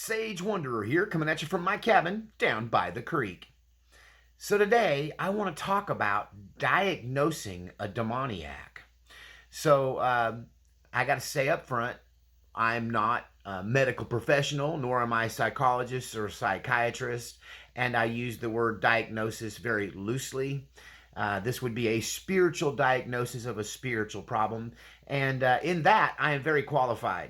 Sage Wanderer here, coming at you from my cabin down by the creek. So today, I want to talk about diagnosing a demoniac. So I got to say up front, I'm not a medical professional, nor am I a psychologist or a psychiatrist, and I use the word diagnosis very loosely. This would be a spiritual diagnosis of a spiritual problem, and in that, I am very qualified.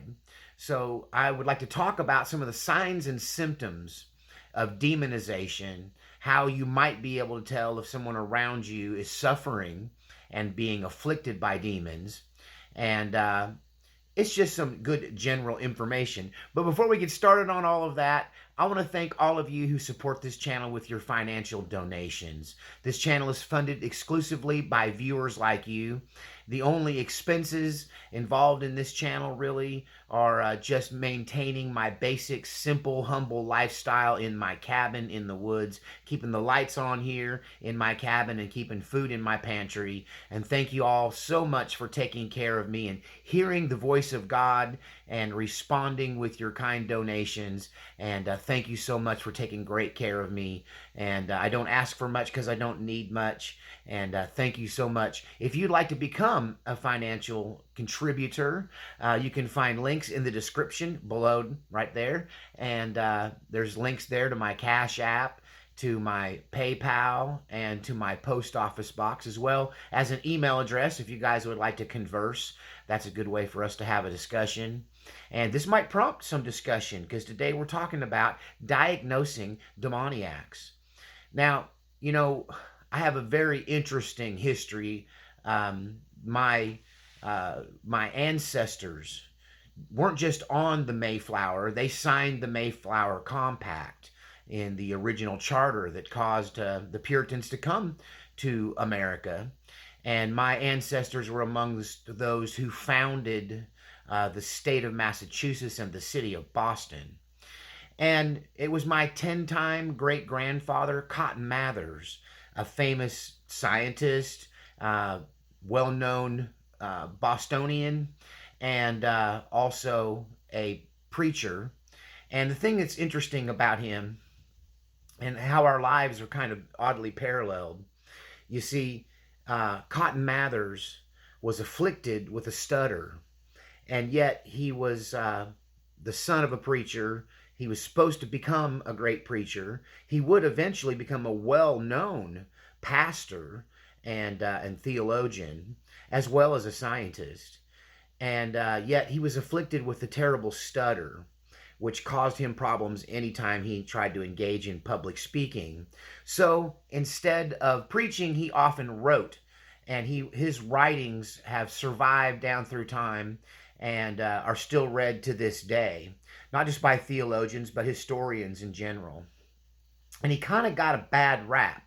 So, I would like to talk about some of the signs and symptoms of demonization, how you might be able to tell if someone around you is suffering and being afflicted by demons, and it's just some good general information. But before we get started on all of that, I want to thank all of you who support this channel with your financial donations. This channel is funded exclusively by viewers like you. The only expenses involved in this channel really are just maintaining my basic, simple, humble lifestyle in my cabin in the woods, keeping the lights on here in my cabin and keeping food in my pantry. And thank you all so much for taking care of me and hearing the voice of God and responding with your kind donations. And thank you so much for taking great care of me. And I don't ask for much because I don't need much. And thank you so much. If you'd like to become a financial contributor, you can find links in the description below right there. And there's links there to my Cash App, to my PayPal, and to my post office box, as well as an email address if you guys would like to converse. That's a good way for us to have a discussion. And this might prompt some discussion because today we're talking about diagnosing demoniacs. Now, you know, I have a very interesting history. My ancestors weren't just on the Mayflower. They signed the Mayflower Compact in the original charter that caused the Puritans to come to America. And my ancestors were among those who founded the state of Massachusetts and the city of Boston. And it was my 10-time great-grandfather, Cotton Mathers, a famous scientist, well-known Bostonian, and also a preacher. And the thing that's interesting about him and how our lives are kind of oddly paralleled, you see, Cotton Mathers was afflicted with a stutter, and yet he was the son of a preacher. He was supposed to become a great preacher. He would eventually become a well-known pastor and theologian, as well as a scientist. And yet he was afflicted with a terrible stutter, which caused him problems anytime he tried to engage in public speaking. So instead of preaching, he often wrote. And his writings have survived down through time and are still read to this day, not just by theologians, but historians in general. And he kind of got a bad rap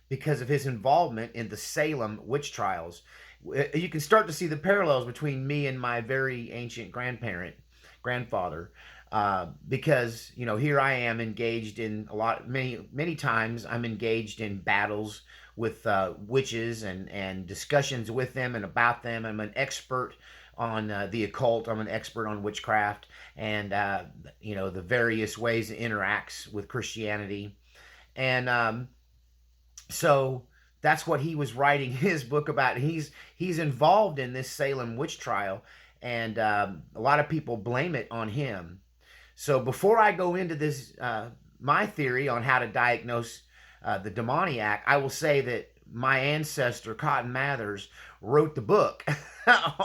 because of his involvement in the Salem witch trials. You can start to see the parallels between me and my very ancient grandfather, because, you know, here I am engaged in many times I'm engaged in battles with witches and discussions with them and about them. I'm an expert on the occult. I'm an expert on witchcraft and, you know, the various ways it interacts with Christianity. And so that's what he was writing his book about. He's involved in this Salem witch trial, and a lot of people blame it on him. So before I go into this, my theory on how to diagnose the demoniac, I will say that my ancestor, Cotton Mathers, wrote the book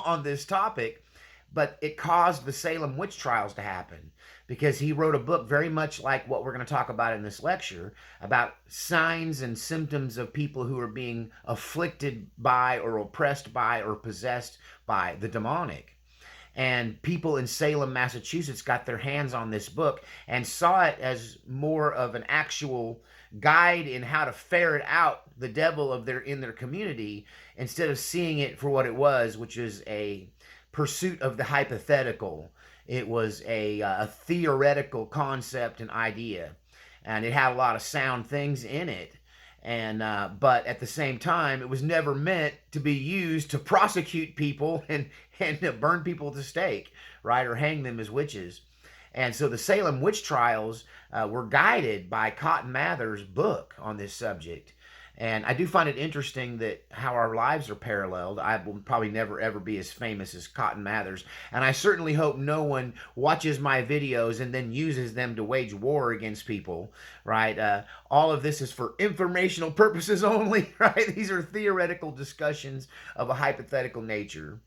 on this topic, but it caused the Salem witch trials to happen because he wrote a book very much like what we're going to talk about in this lecture, about signs and symptoms of people who are being afflicted by or oppressed by or possessed by the demonic. And people in Salem, Massachusetts got their hands on this book and saw it as more of an actual guide in how to ferret out the devil in their community, instead of seeing it for what it was, which is a pursuit of the hypothetical. It was a theoretical concept and idea, and it had a lot of sound things in it. And but at the same time, it was never meant to be used to prosecute people and to burn people at the stake, right, or hang them as witches. And so the Salem witch trials were guided by Cotton Mather's book on this subject. And I do find it interesting that how our lives are paralleled. I will probably never ever be as famous as Cotton Mather's. And I certainly hope no one watches my videos and then uses them to wage war against people, right? All of this is for informational purposes only, right? These are theoretical discussions of a hypothetical nature.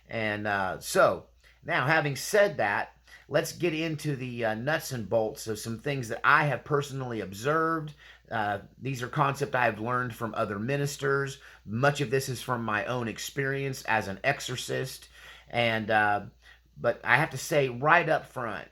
And so, now having said that, let's get into the nuts and bolts of some things that I have personally observed. These are concepts I have learned from other ministers. Much of this is from my own experience as an exorcist. And but I have to say right up front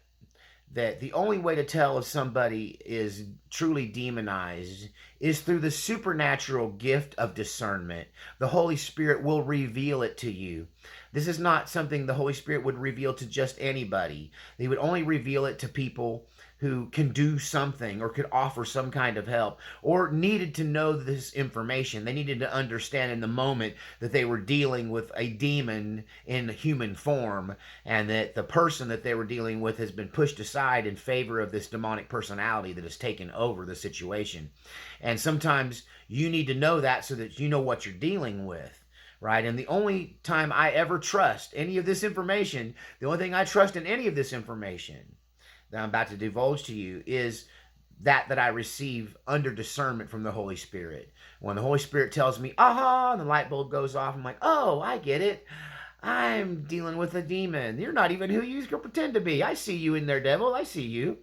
that the only way to tell if somebody is truly demonized is through the supernatural gift of discernment. The Holy Spirit will reveal it to you. This is not something the Holy Spirit would reveal to just anybody. He would only reveal it to people who can do something or could offer some kind of help or needed to know this information. They needed to understand in the moment that they were dealing with a demon in human form and that the person that they were dealing with has been pushed aside in favor of this demonic personality that has taken over the situation. And sometimes you need to know that so that you know what you're dealing with. Right? And the only time I ever trust any of this information, the only thing I trust in any of this information that I'm about to divulge to you is that I receive under discernment from the Holy Spirit. When the Holy Spirit tells me, aha, and the light bulb goes off, I'm like, oh, I get it. I'm dealing with a demon. You're not even who you pretend to be. I see you in there, devil. I see you.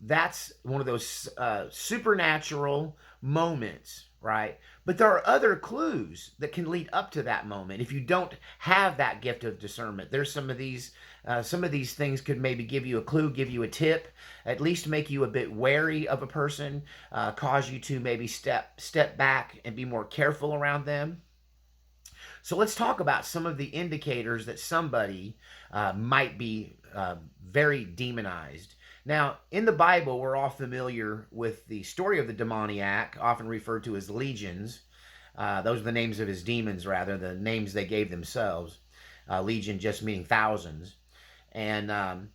That's one of those supernatural moments, right? But there are other clues that can lead up to that moment. If you don't have that gift of discernment, there's some of these things could maybe give you a clue, give you a tip, at least make you a bit wary of a person, cause you to maybe step back and be more careful around them. So let's talk about some of the indicators that somebody might be very demonized. Now, in the Bible, we're all familiar with the story of the demoniac, often referred to as legions. Those are the names of his demons, rather, the names they gave themselves. Legion just meaning thousands. And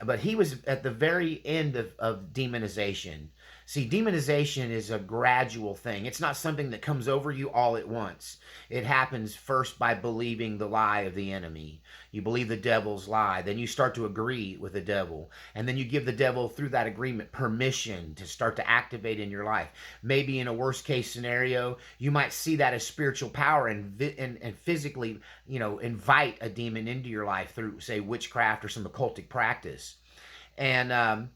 but he was at the very end of demonization. See, demonization is a gradual thing. It's not something that comes over you all at once. It happens first by believing the lie of the enemy. You believe the devil's lie. Then you start to agree with the devil. And then you give the devil, through that agreement, permission to start to activate in your life. Maybe in a worst case scenario, you might see that as spiritual power and physically, invite a demon into your life through, say, witchcraft or some occultic practice. And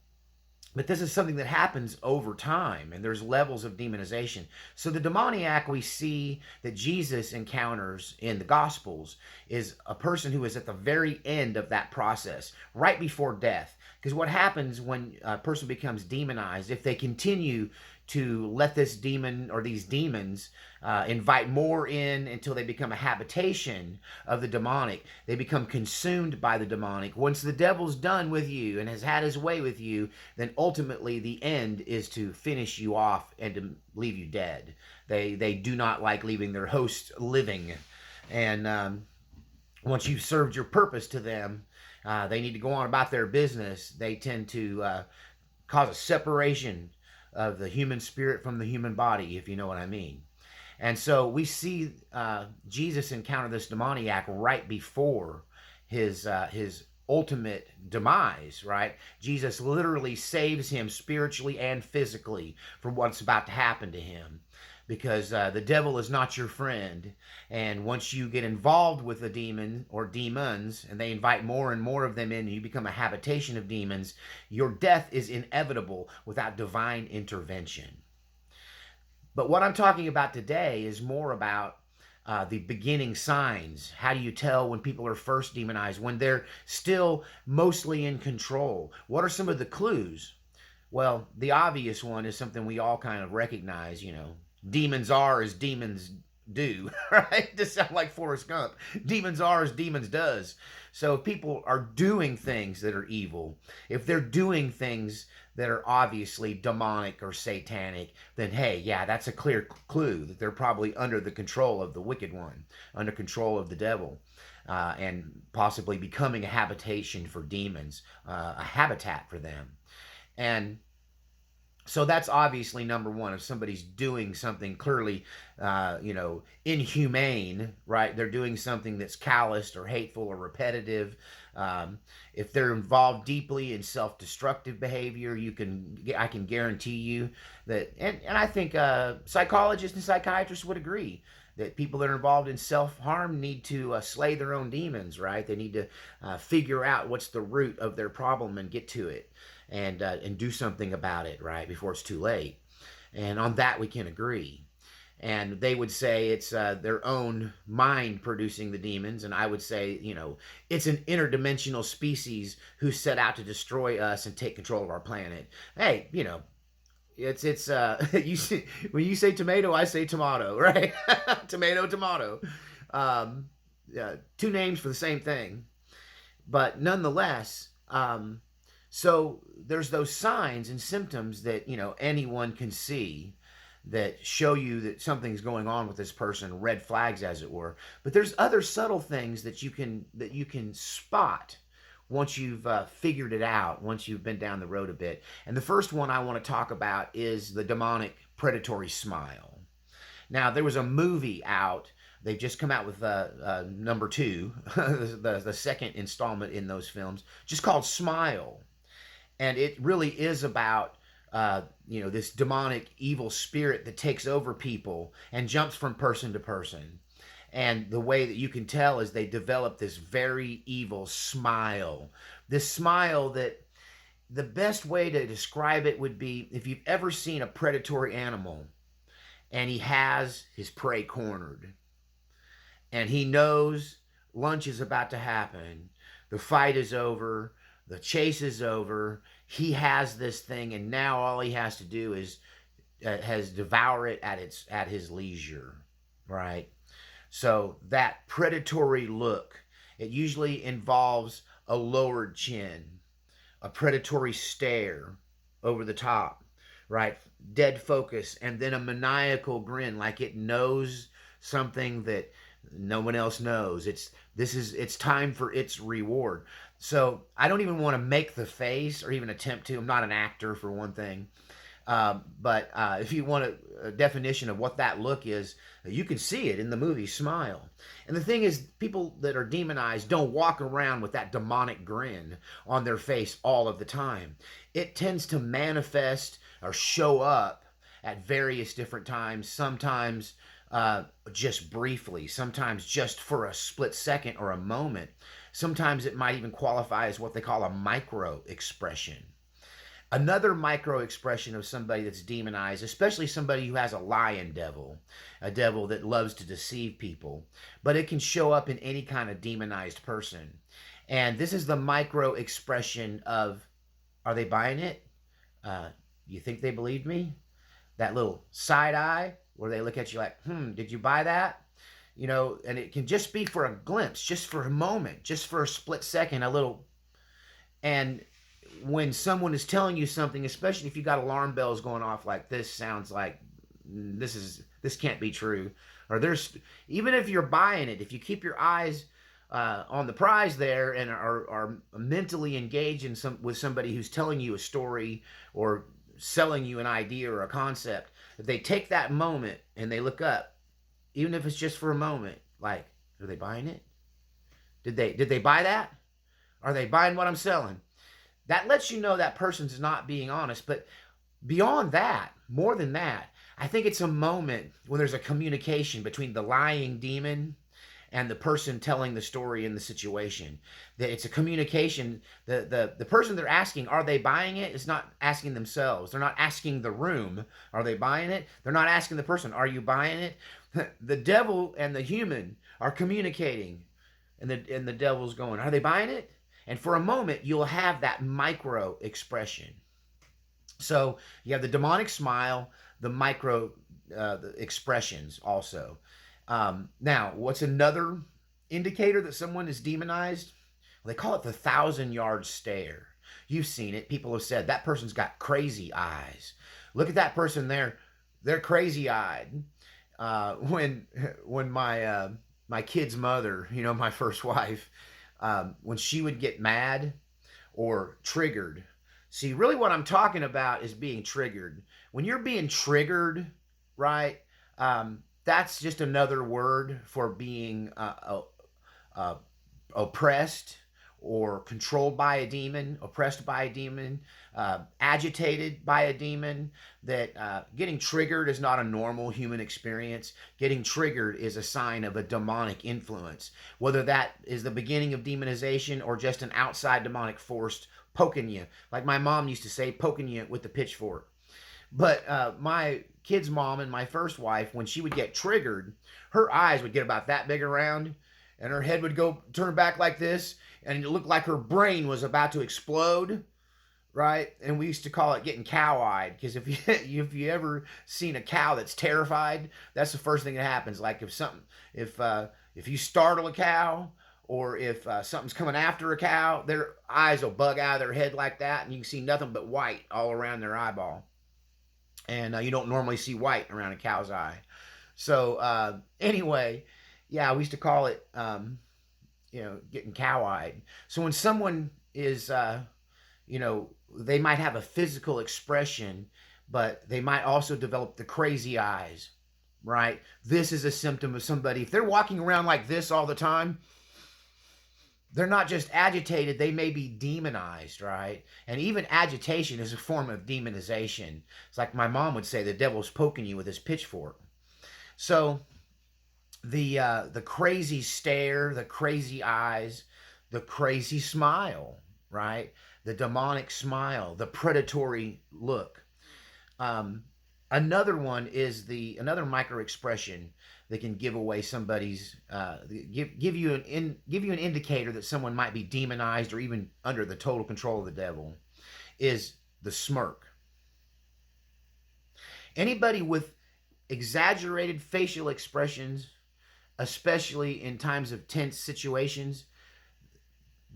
but this is something that happens over time, and there's levels of demonization. So the demoniac we see that Jesus encounters in the Gospels is a person who is at the very end of that process, right before death. Because what happens when a person becomes demonized, if they continue to let this demon or these demons invite more in until they become a habitation of the demonic, they become consumed by the demonic. Once the devil's done with you and has had his way with you, then ultimately the end is to finish you off and to leave you dead. They do not like leaving their host living. And once you've served your purpose to them, they need to go on about their business. They tend to cause a separation of the human spirit from the human body, if you know what I mean. And so we see Jesus encounter this demoniac right before his ultimate demise, right? Jesus literally saves him spiritually and physically from what's about to happen to him. Because the devil is not your friend. And once you get involved with a demon or demons, and they invite more and more of them in, and you become a habitation of demons, your death is inevitable without divine intervention. But what I'm talking about today is more about the beginning signs. How do you tell when people are first demonized, when they're still mostly in control? What are some of the clues? Well, the obvious one is something we all kind of recognize, Demons are as demons do, right? To sound like Forrest Gump. Demons are as demons does. So if people are doing things that are evil, if they're doing things that are obviously demonic or satanic, then hey, yeah, that's a clear clue that they're probably under the control of the wicked one, under control of the devil. and possibly becoming a habitation for demons, a habitat for them. And so that's obviously number one. If somebody's doing something clearly, inhumane, right? They're doing something that's calloused or hateful or repetitive. If they're involved deeply in self-destructive behavior, I can guarantee you that, and I think psychologists and psychiatrists would agree that people that are involved in self-harm need to slay their own demons, right? They need to figure out what's the root of their problem and get to it, and do something about it, right, before it's too late. And on that we can agree. And they would say it's their own mind producing the demons, and I would say, it's an interdimensional species who set out to destroy us and take control of our planet. Hey, it's you see, when you say tomato, I say tomato, right? Tomato, tomato. Two names for the same thing, but nonetheless. So there's those signs and symptoms that anyone can see that show you that something's going on with this person, red flags as it were. But there's other subtle things that you can spot once you've figured it out, once you've been down the road a bit. And the first one I want to talk about is the demonic predatory smile. Now, there was a movie out. They've just come out with number 2, the second installment in those films, just called Smile. And it really is about this demonic evil spirit that takes over people and jumps from person to person. And the way that you can tell is they develop this very evil smile. This smile that the best way to describe it would be if you've ever seen a predatory animal and he has his prey cornered and he knows lunch is about to happen, the fight is over, the chase is over, he has this thing, and now all he has to do is devour it at his leisure, right? So that predatory look, it usually involves a lowered chin, a predatory stare over the top, right? Dead focus, and then a maniacal grin, like it knows something that no one else knows. It's time for its reward. So I don't even want to make the face or even attempt to. I'm not an actor, for one thing. But if you want a definition of what that look is, you can see it in the movie Smile. And the thing is, people that are demonized don't walk around with that demonic grin on their face all of the time. It tends to manifest or show up at various different times, sometimes just briefly, sometimes just for a split second or a moment. Sometimes it might even qualify as what they call a micro expression. Another micro expression of somebody that's demonized, especially somebody who has a lion devil, a devil that loves to deceive people, but it can show up in any kind of demonized person. And this is the micro expression of, are they buying it? You think they believed me? That little side eye where they look at you like, did you buy that? And it can just be for a glimpse, just for a moment, just for a split second, a little. And when someone is telling you something, especially if you got alarm bells going off like this, sounds like this can't be true. Or even if you're buying it, if you keep your eyes on the prize there and are mentally engaged with somebody who's telling you a story or selling you an idea or a concept, if they take that moment and they look up, even if it's just for a moment, like, are they buying it? Did they buy that? Are they buying what I'm selling? That lets you know that person's not being honest. But beyond that, more than that, I think it's a moment when there's a communication between the lying demon and the person telling the story in the situation. That it's a communication. The person they're asking, are they buying it, is not asking themselves. They're not asking the room, are they buying it? They're not asking the person, are you buying it? The devil and the human are communicating, and the devil's going, are they buying it? And for a moment, you'll have that micro expression. So you have the demonic smile, the micro the expressions also. Now, what's another indicator that someone is demonized? Well, they call it the 1,000-yard stare. You've seen it. People have said, that person's got crazy eyes. Look at that person there. They're crazy-eyed. When my my kid's mother, my first wife, when she would get mad or triggered. See, really what I'm talking about is being triggered. When you're being triggered, right? That's just another word for being uh, oppressed or controlled by a demon, oppressed by a demon, agitated by a demon. That getting triggered is not a normal human experience. Getting triggered is a sign of a demonic influence, whether that is the beginning of demonization or just an outside demonic force poking you. Like my mom used to say, poking you with the pitchfork. But my kid's mom and my first wife, when she would get triggered, her eyes would get about that big around, and her head would go turn back like this, and it looked like her brain was about to explode, right? And we used to call it getting cow-eyed, because if you ever seen a cow that's terrified, that's the first thing that happens. Like if you startle a cow, or if something's coming after a cow, their eyes will bug out of their head like that, and you can see nothing but white all around their eyeball. And you don't normally see white around a cow's eye. So anyway, yeah, we used to call it, getting cow-eyed. So when someone is, they might have a physical expression, but they might also develop the crazy eyes, right? This is a symptom of somebody. If they're walking around like this all the time, they're not just agitated, they may be demonized, right? And even agitation is a form of demonization. It's like my mom would say, the devil's poking you with his pitchfork. So the crazy stare, the crazy eyes, the crazy smile, right? The demonic smile, the predatory look. Another one is another micro expression that can give away somebody's give you an indicator that someone might be demonized or even under the total control of the devil, is the smirk. Anybody with exaggerated facial expressions, especially in times of tense situations,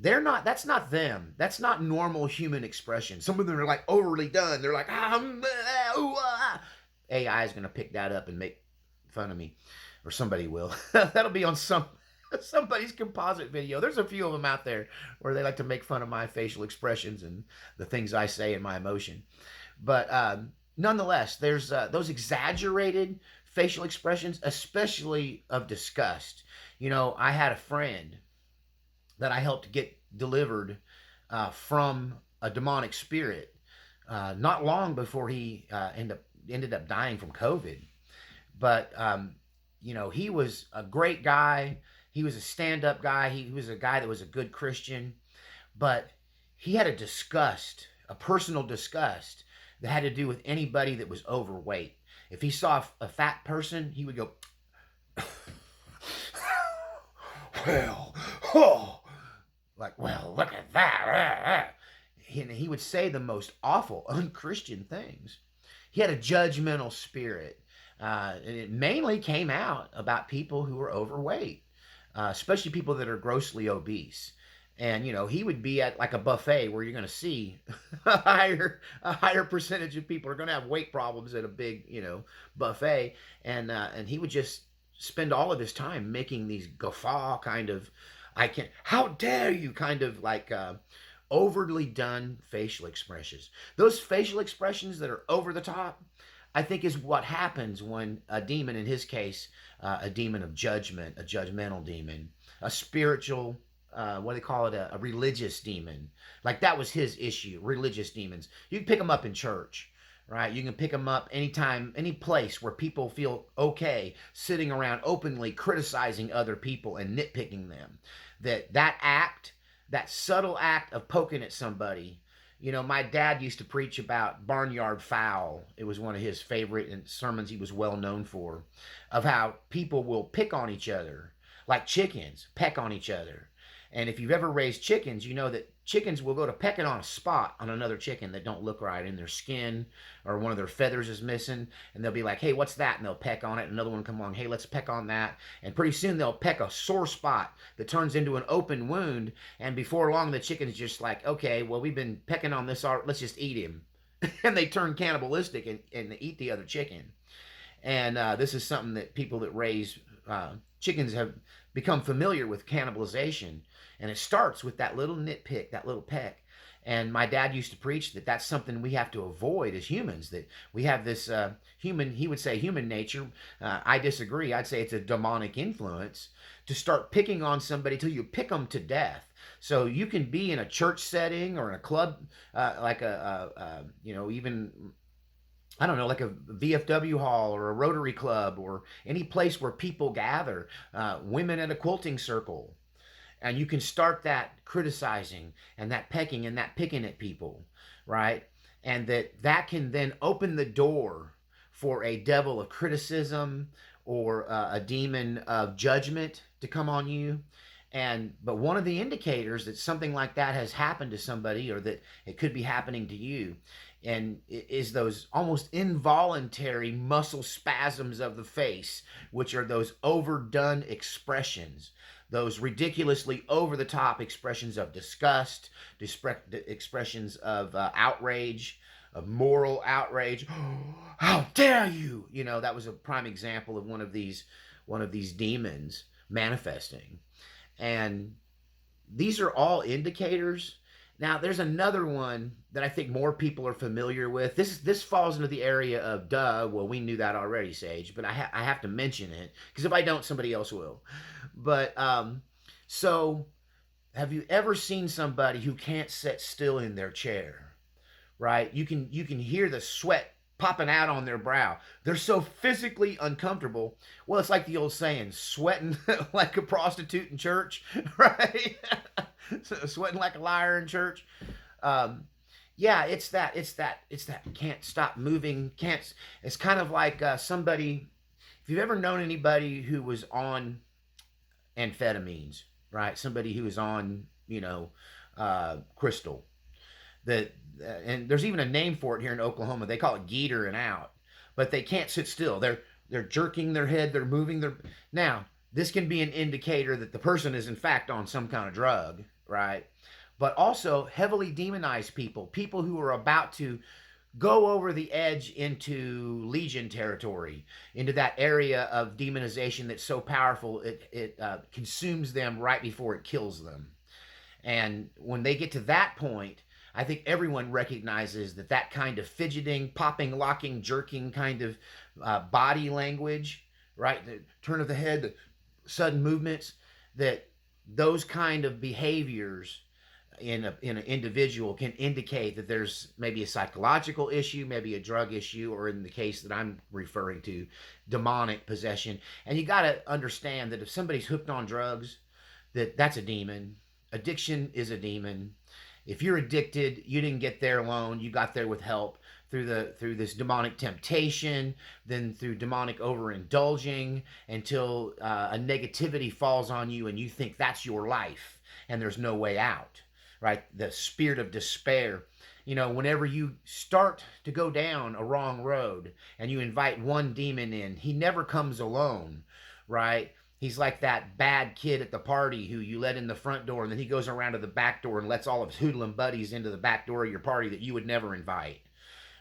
that's not them. That's not normal human expression. Some of them are like overly done. They're like, AI is going to pick that up and make fun of me, or somebody will. That'll be on somebody's composite video. There's a few of them out there where they like to make fun of my facial expressions and the things I say and my emotion. But nonetheless, there's those exaggerated facial expressions, especially of disgust. I had a friend that I helped get delivered from a demonic spirit not long before he ended up dying from COVID. But he was a great guy. He was a stand-up guy. He was a guy that was a good Christian, but he had a personal disgust that had to do with anybody that was overweight. If he saw a fat person, he would go, well, oh, like, well, look at that. And he would say the most awful, unchristian things. He had a judgmental spirit. And it mainly came out about people who were overweight, especially people that are grossly obese. And he would be at like a buffet where you're going to see a higher percentage of people are going to have weight problems at a big buffet, and he would just spend all of his time making these guffaw kind of, how dare you kind of like overly done facial expressions. Those facial expressions that are over the top, I think, is what happens when a demon, in his case, a demon of judgment, a judgmental demon, a spiritual, what do they call it, a religious demon. Like that was his issue, religious demons. You can pick them up in church, right? You can pick them up anytime, any place where people feel okay sitting around openly criticizing other people and nitpicking them. That subtle act of poking at somebody. My dad used to preach about barnyard fowl. It was one of his favorite sermons he was well known for, of how people will pick on each other, like chickens, peck on each other. And if you've ever raised chickens, you know that chickens will go to pecking on a spot on another chicken that don't look right in their skin, or one of their feathers is missing, and they'll be like, hey, what's that? And they'll peck on it. Another one come along, hey, let's peck on that. And pretty soon they'll peck a sore spot that turns into an open wound, and before long the chicken's just like, okay, well, we've been pecking on this, let's just eat him. And they turn cannibalistic and eat the other chicken. And this is something that people that raise chickens have become familiar with cannibalization, and it starts with that little nitpick, that little peck. And my dad used to preach that that's something we have to avoid as humans. That we have this human, he would say human nature. I disagree. I'd say it's a demonic influence to start picking on somebody till you pick them to death. So you can be in a church setting or in a club, like even I don't know, like a VFW hall or a Rotary Club or any place where people gather, women at a quilting circle. And you can start that criticizing and that pecking and that picking at people, right? And that can then open the door for a devil of criticism or a demon of judgment to come on you. But one of the indicators that something like that has happened to somebody or that it could be happening to you and is those almost involuntary muscle spasms of the face, which are those overdone expressions, those ridiculously over the top expressions of disgust, expressions of outrage, of moral outrage. How dare you? That was a prime example of one of these demons manifesting. And these are all indicators. Now, there's another one that I think more people are familiar with. This falls into the area of duh. Well, we knew that already, Sage, but I have to mention it because if I don't, somebody else will. But so have you ever seen somebody who can't sit still in their chair? Right? You can hear the sweat popping out on their brow. They're so physically uncomfortable. Well, it's like the old saying, sweating like a prostitute in church, right? Sweating like a liar in church. Yeah, it's that can't stop moving. Can't. It's kind of like somebody. If you've ever known anybody who was on amphetamines, right? Somebody who is on, crystal. That and there's even a name for it here in Oklahoma. They call it geetering out, but they can't sit still. They're jerking their head. They're moving their. Now this can be an indicator that the person is in fact on some kind of drug, right? But also heavily demonized people who are about to go over the edge into legion territory, into that area of demonization that's so powerful it consumes them right before it kills them. And when they get to that point, I think everyone recognizes that kind of fidgeting, popping, locking, jerking kind of body language, right? The turn of the head, the sudden movements, that those kind of behaviors in an individual can indicate that there's maybe a psychological issue, maybe a drug issue, or in the case that I'm referring to, demonic possession. And you got to understand that if somebody's hooked on drugs, that's a demon. Addiction is a demon. If you're addicted, you didn't get there alone. You got there with help through this demonic temptation, then through demonic overindulging until a negativity falls on you and you think that's your life and there's no way out, right? The spirit of despair. Whenever you start to go down a wrong road and you invite one demon in, he never comes alone, right? He's like that bad kid at the party who you let in the front door, and then he goes around to the back door and lets all of his hoodlum buddies into the back door of your party that you would never invite,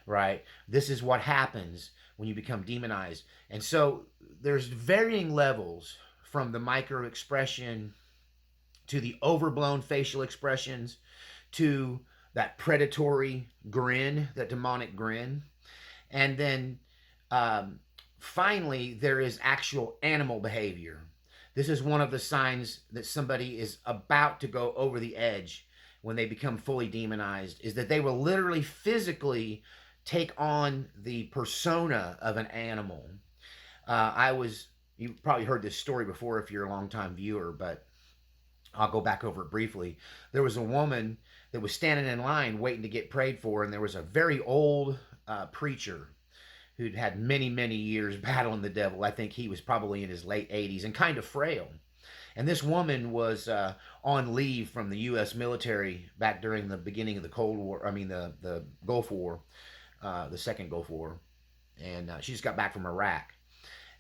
right? This is what happens when you become demonized. And so there's varying levels from the micro expression to the overblown facial expressions to that predatory grin, that demonic grin. And then finally, there is actual animal behavior. This is one of the signs that somebody is about to go over the edge when they become fully demonized, is that they will literally physically take on the persona of an animal. You probably heard this story before if you're a longtime viewer, but I'll go back over it briefly. There was a woman that was standing in line waiting to get prayed for, and there was a very old preacher who'd had many, many years battling the devil. I think he was probably in his late 80s and kind of frail. And this woman was on leave from the U.S. military back during the beginning of the Cold War. I mean, the Gulf War, the second Gulf War. And she just got back from Iraq.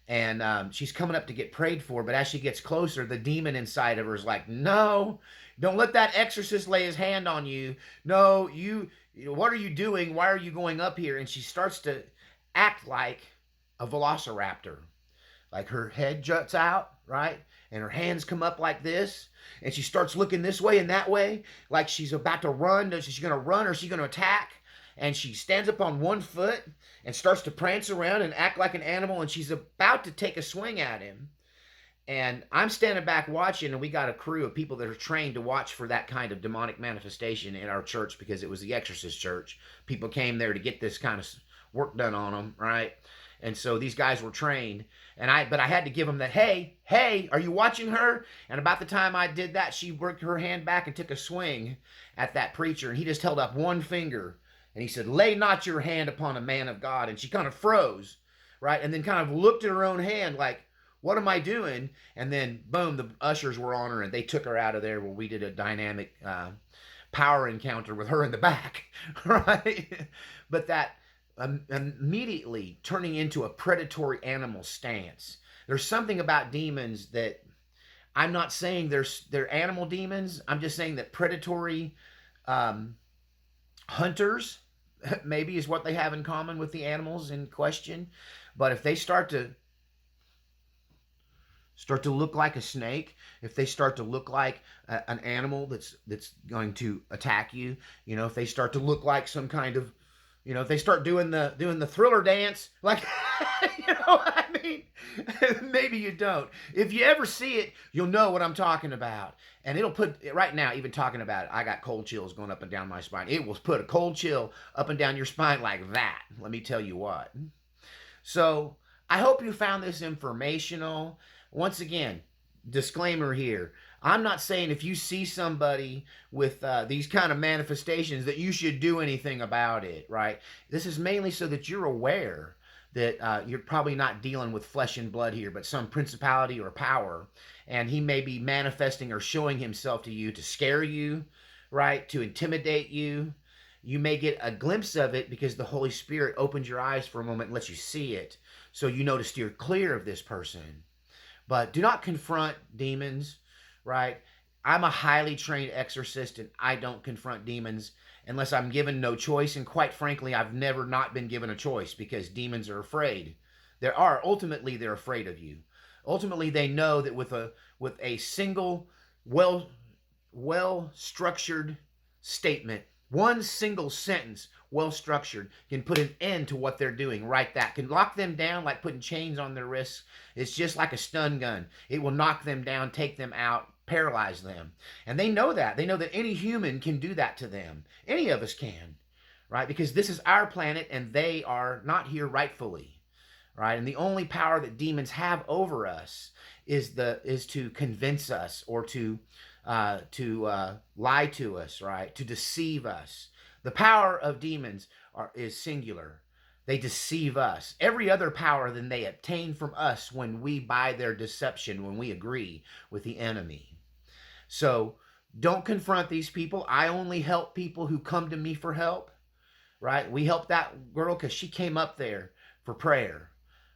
And she's coming up to get prayed for, but as she gets closer, the demon inside of her is like, no, don't let that exorcist lay his hand on you. No, what are you doing? Why are you going up here? And she starts to act like a velociraptor. Like her head juts out right? And her hands come up like this, and she starts looking this way and that way, like she's about to run. Is she going to run or is she going to attack? And she stands up on one foot and starts to prance around and act like an animal, and she's about to take a swing at him. And I'm standing back watching, and we got a crew of people that are trained to watch for that kind of demonic manifestation in our church because it was the Exorcist church. People came there to get this kind of work done on them, right? And so these guys were trained, but I had to give them that, hey, are you watching her? And about the time I did that, she worked her hand back and took a swing at that preacher, and he just held up one finger, and he said, "Lay not your hand upon a man of God." And she kind of froze, right? And then kind of looked at her own hand like, what am I doing? And then, boom, the ushers were on her, and they took her out of there where we did a dynamic power encounter with her in the back, right? But that immediately turning into a predatory animal stance. There's something about demons that I'm not saying they're animal demons. I'm just saying that predatory hunters maybe is what they have in common with the animals in question. But if they start to look like a snake, if they start to look like an animal that's going to attack you, if they start to look like some kind of, if they start doing the Thriller dance, like, what I mean? Maybe you don't. If you ever see it, you'll know what I'm talking about. And it'll put, right now, even talking about it, I got cold chills going up and down my spine. It will put a cold chill up and down your spine like that. Let me tell you what. So I hope you found this informational. Once again, disclaimer here. I'm not saying if you see somebody with these kind of manifestations that you should do anything about it, right? This is mainly so that you're aware that you're probably not dealing with flesh and blood here, but some principality or power. And he may be manifesting or showing himself to you to scare you, right? To intimidate you. You may get a glimpse of it because the Holy Spirit opens your eyes for a moment and lets you see it. So you know to steer clear of this person. But do not confront demons, right? I'm a highly trained exorcist, and I don't confront demons unless I'm given no choice. And quite frankly, I've never not been given a choice because demons are afraid. Ultimately, they're afraid of you. Ultimately, they know that with a single, well-structured statement, one single sentence, well-structured, can put an end to what they're doing. Right, that can lock them down like putting chains on their wrists. It's just like a stun gun. It will knock them down, take them out, paralyze them. And they know that. They know that any human can do that to them. Any of us can, right? Because this is our planet and they are not here rightfully, right? And the only power that demons have over us is to convince us or to lie to us, right? To deceive us. The power of demons is singular. They deceive us. Every other power then they obtain from us when we buy their deception, when we agree with the enemy. So don't confront these people. I only help people who come to me for help, right? We helped that girl because she came up there for prayer,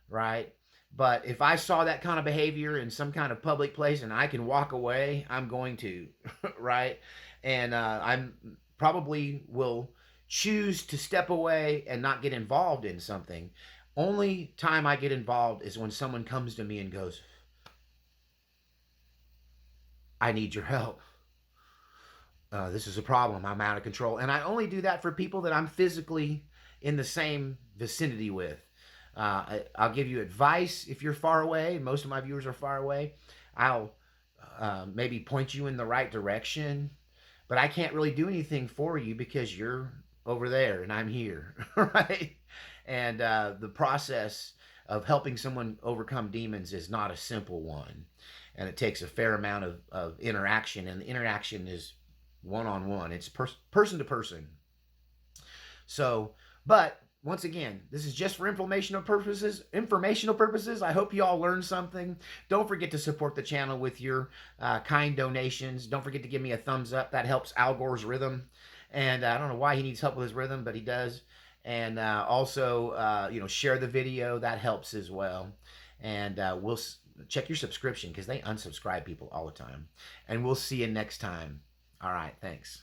right? But if I saw that kind of behavior in some kind of public place and I can walk away, I'm going to, right? And I'm probably will choose to step away and not get involved in something. Only time I get involved is when someone comes to me and goes, I need your help. This is a problem. I'm out of control. And I only do that for people that I'm physically in the same vicinity with. I'll give you advice if you're far away. Most of my viewers are far away. I'll maybe point you in the right direction, but I can't really do anything for you because you're over there and I'm here, right? And the process of helping someone overcome demons is not a simple one, and it takes a fair amount of interaction, and the interaction is one-on-one. It's person to person. So, but once again, this is just for informational purposes. I hope you all learned something. Don't forget to support the channel with your kind donations. Don't forget to give me a thumbs up. That helps Al Gore's rhythm. And I don't know why he needs help with his rhythm, but he does. And also, share the video. That helps as well. And we'll check your subscription because they unsubscribe people all the time. And we'll see you next time. All right, thanks.